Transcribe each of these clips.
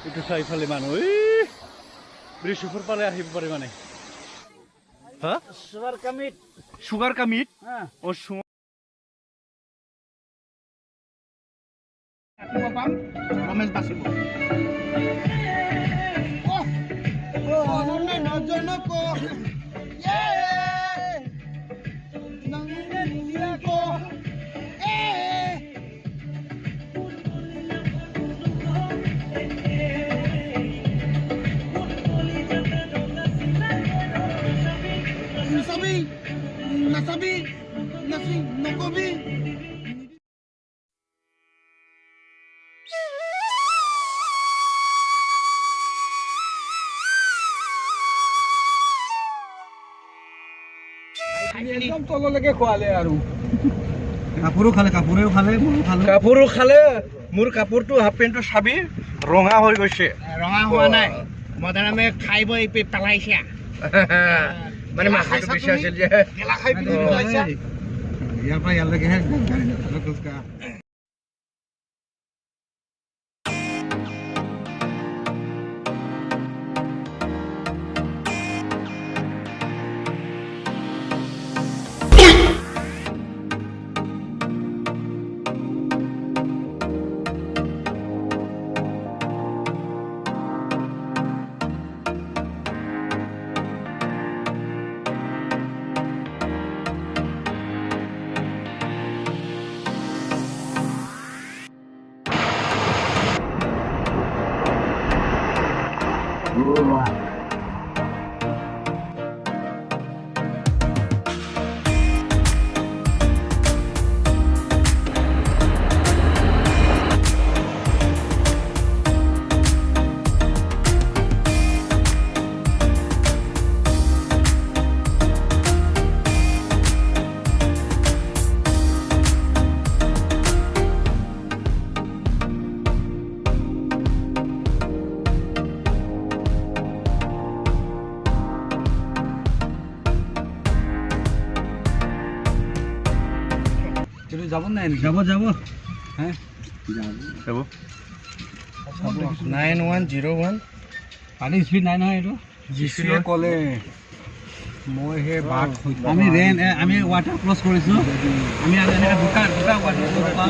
এইটো চাৰিফালে মানুহ ব্ৰিজৰ পালে আহিব পাৰে মানে হা সুগাৰ কামিত ৰমেশ বাচিব Nasabi, nakobi. একদম তললৈকে খোৱালে আৰু কাপোৰো খালে কাপোৰো খালে মোৰ কাপোৰটো হাফ পেণ্টটো চাবি ৰঙা হৈ গৈছে ৰঙা হোৱা নাই মদাৰামে খাই বৈ পেলাইছে মানে মাছটো বেছি আছিল যে গেলা খাই পিনি পেলাইছে ইয়াৰ পৰা ইয়ালৈকেহে যাব নাই যাব হ্যাঁ যাব 9101 পানী স্পীড নাই নহয় এইটো যিয়ে ক'লে মই সেই বাট আমি আমি ৱাটাৰ ক্ৰছ কৰিছোঁ আমি দুটা ৱাটাৰ ক্ৰছ পাম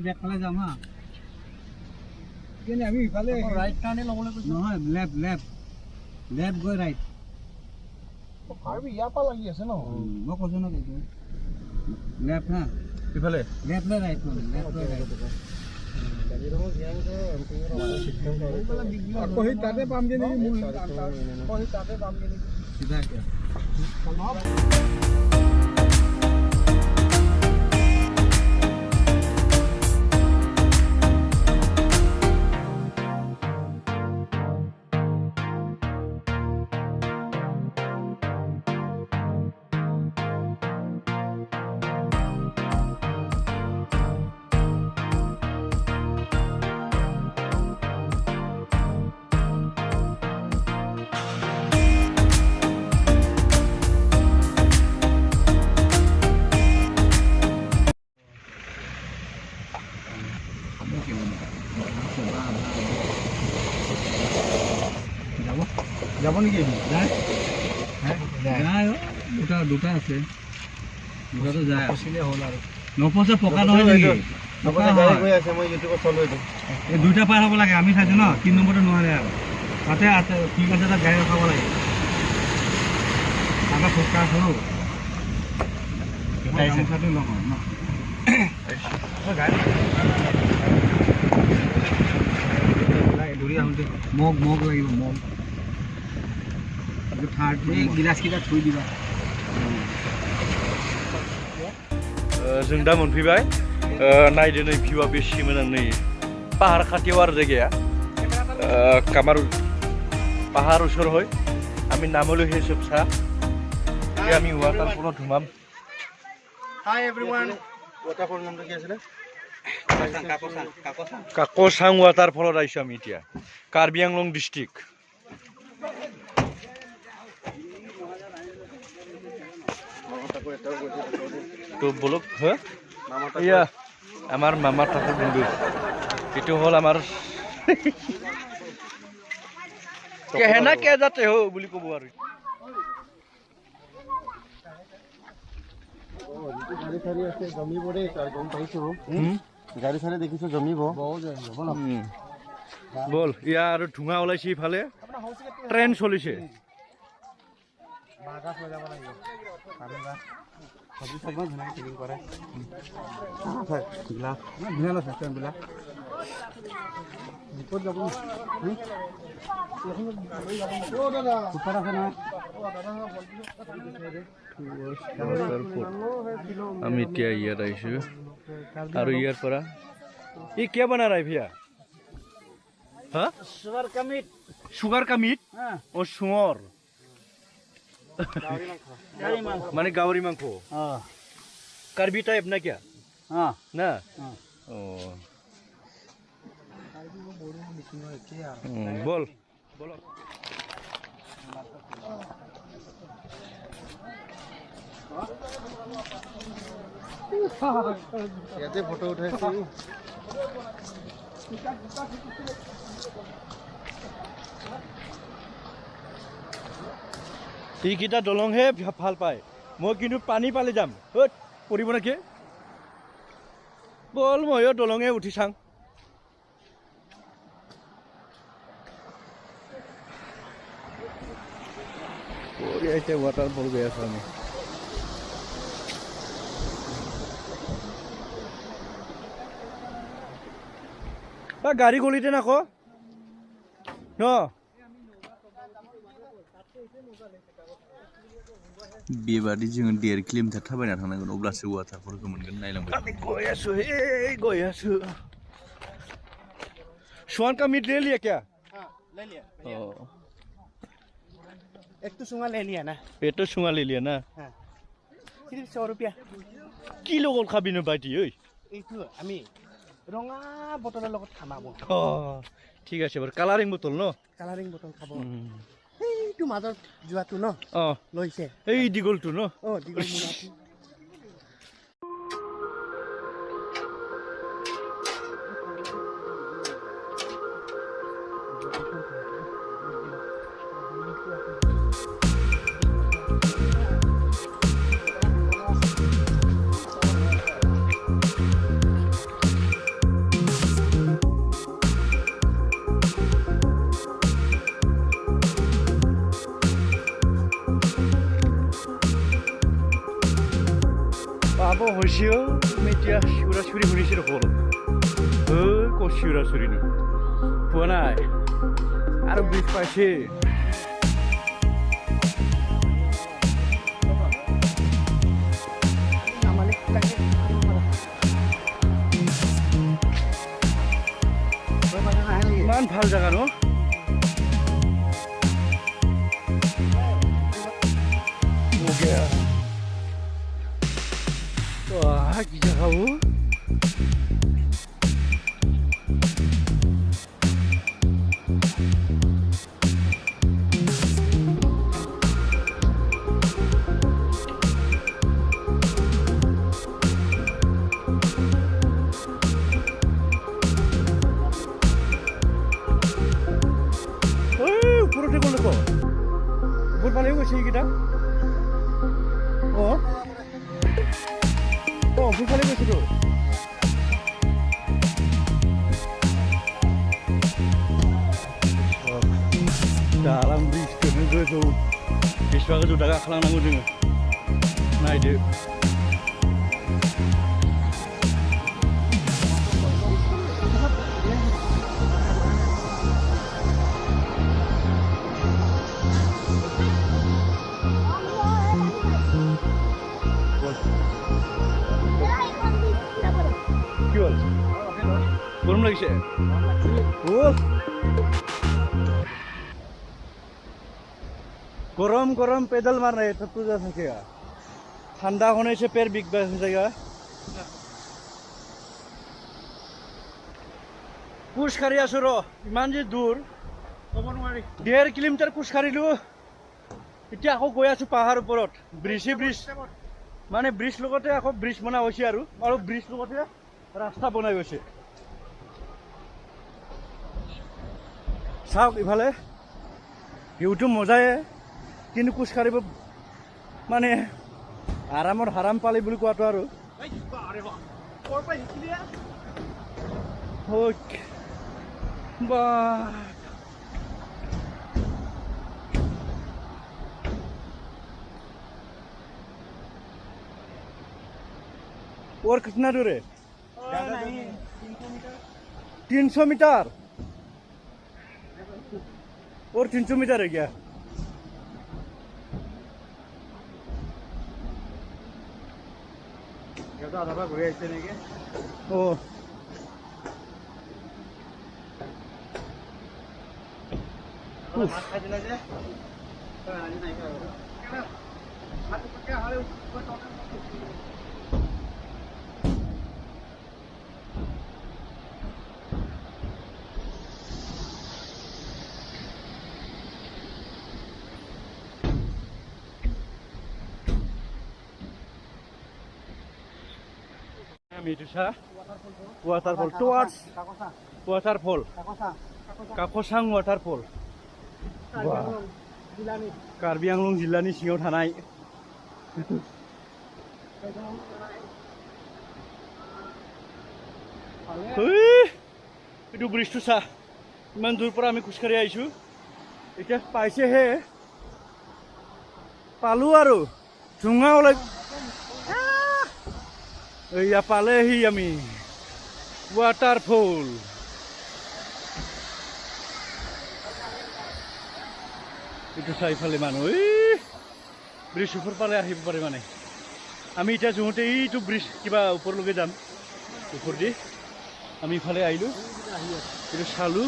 বেকফালে যাম হা আমি ইফালে ৰাইট টাৰ্ণে ল'বলৈ কৈছোঁ নহয় লেফ্ট গৈ ৰাইট আৰু ইয়াৰ পৰা লাগি আছে ন মই কৈছোঁ ন লেফ্ট হা ইফালে লেফ্ট নে ৰাইট তাতে পামগৈ নেকি তাতে পামগৈ নেকি চিধা যাব নেকি দুটা আছে দুটাতো যায় ফচিলে হ'ল আৰু নফচে পকা নহয় নেকি এই দুইটা পাৰ হ'ব লাগে আমি চাইছোঁ ন 3 নম্বৰটো নোৱাৰে আৰু তাতে আছে ঠিক আছে তাত গাড়ী ৰখাব লাগে তাকে ফুটকা সৰু গামোচাটো নহয় ন দৌৰি আহোঁতে মগ লাগিব মগ गिलासखिजा थुइ दिबा जों दा मोनफैबाय नायदो नै भिउआ बेसे मोजां नै पाहार खाथियाव आरो जायगाया পাহাৰ ওচৰ হয় আমি নামলৈ সেই চব চাহ এতিয়া আমি ৱাটাৰফলত সোমাম Hi everyone. ৱাটাৰফল নামটো কি আছিলে কাকচাং ৱাটাৰফলত আহিছোঁ আমি এতিয়া কাৰ্বি আংলং ডিষ্ট্ৰিক্ট তো বলক হ্যাঁ ইয়া আমাৰ মামাৰ ঠাকুৰ মন্দিৰ এটো হল আমাৰ কেহেনা কে যাতে হো বুলি কব আৰু গাড়ী চাৰি আছে জমিব দেই তাৰ গম পাইছো গাড়ী চাৰি দেখিছো জমিব বল ইয়া আৰু ধুঙা ওলাইছে ইফালে ট্ৰেইন চলিছে বাগাছ লৈ যাব লাগিব সবজি সব ধুনীয়া ফিলিং কৰে বিলাক ধুনীয়া লৈছে ট্ৰেইনবিলাক ক'ত যাব আমি এতিয়া ইয়াত আহিছোঁ আৰু ইয়াৰ পৰা ই কে বনা ৰাই ভিয়া হা সুগাৰ का मीट ও সুঁৰ মানে গাহৰি মাংস কাৰ্বি টাইপ না क्या না বল বল ইয়াতে ফটো উঠাইছো এইকেইটা দলংহে ভাল পায় মই কিন্তু পানী পালে যাম পৰিব নেকি বল ময়ো দলঙে উঠি চাং এতিয়া ৱাটাৰফল গৈ আছো আমি গাড়ী গলিতে নাক ন बेबादि जोङो 1.5 किल'मिटार थाबायना थांनांगोन अब्लासो वाटारफलखौ मोनगोन नायलांबाय गय आसु सुआन का मीट ले लिया क्या ले लिया एक तो सुंगा ले लिया ना ये तो सुंगा ले लिया ना सिर्फ 100 रुपया किलो गल खाबिनो बायदि ओइ এইটো আমি ৰঙা বটলৰ লগত খামাব ঠিক আছে বাৰু কালাৰিং বটল ন কালাৰিং বটল খাব এইটো মাজত যোৱাটো ন লৈছে এই দিগলটো ন দিগল মুনাটো পাব হৈছেও তুমি এতিয়া চিউৰা চুৰি শুনিছোঁ দেখোন ক'ত চিউৰা চুৰিনো পোৱা নাই আৰু ব্ৰিজ পাইছে ইমান ভাল জেগা ন কি জায়গা ও ওপৰতে গ'ল আকৌ বহুত ভালেই গৈছে এইকেইটা ভূপালে গৈছিলোঁ dalam bis kena tu kisah tu dah kalang nanggu dengar naik dia Belum lagi sih. गरम गरम पेडल मार रहे तब तो जा सकेगा ठंडा होने से पैर बिक जाएगा खुशखारी आছো ৰ ইমান যে দূৰ 1.5 কিলোমিটাৰ খুশখাৰিলো এতিয়া আকৌ গৈ আছো পাহাৰ ওপৰত ব্ৰিজ মানে ব্ৰিজ লগতে আকৌ ব্ৰিজ বনা হৈছে আৰু ব্ৰিজ লগতে ৰাস্তা বনাই গৈছে চাওক ইফালে ভিউটো মজাই কিন্তু খুশখাৰিব মানে আৰামৰ হাৰাম পালি বুলি কোৱাটো আৰু বাহ और कितना दूर है 300 मीटर और 300 मीटर है क्या ओ waterfall towards waterfall Kakosang waterfall Karbi Anglong जिल्लानि सिङाव थानाय এইটো ব্ৰিজটো চা ইমান দূৰ পৰা আমি খোজকাঢ়ি আহিছো এতিয়া পাইছেহে পালো আৰু জুঙা ওলাই এয়া পালেহি আমি waterfall itu চাইফালে মানুহ ব্ৰিজ ওপৰ পালে আহিব পাৰে মানে আমি এতিয়া যোতে এইটো ব্ৰিজ কিবা ওপৰলৈকে যাম ওপৰ দি আমি ইফালে আহিলো কিন্তু চালো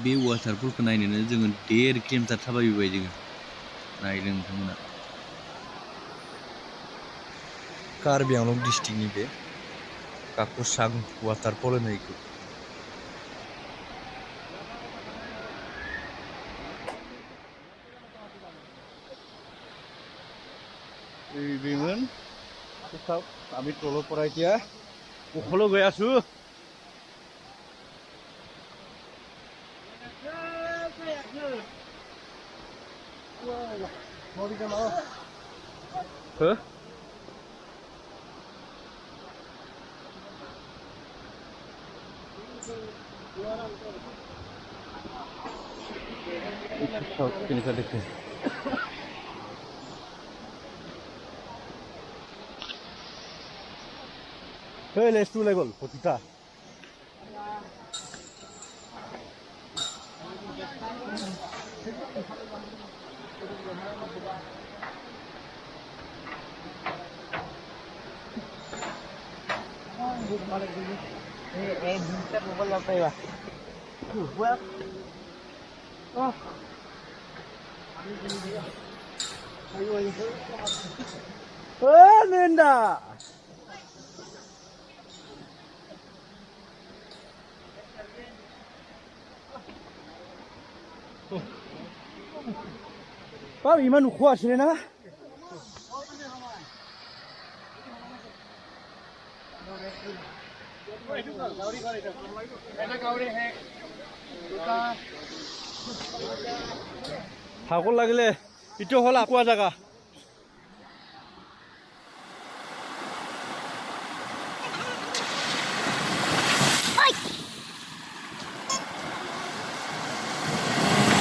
बे वाटारफलखौ नायनोनो जोङो 1.5 किलोमिटार थाबायबोबाय जोङो नायदों नोंथांमोना कार्बि आंलं डिस्ट्रिक्टनि बे काकसां वाटारफल होननायखौ बेमोन আমি তলৰ পৰা এতিয়া ওখলৈ গৈ আছো Huh? Ini kan dekat. Hey, let's do level. Potita. Oh, Linda. Pak, iman kuat sini na? ভাগৰ লাগিলে ইটো হল আকোৱা জাগা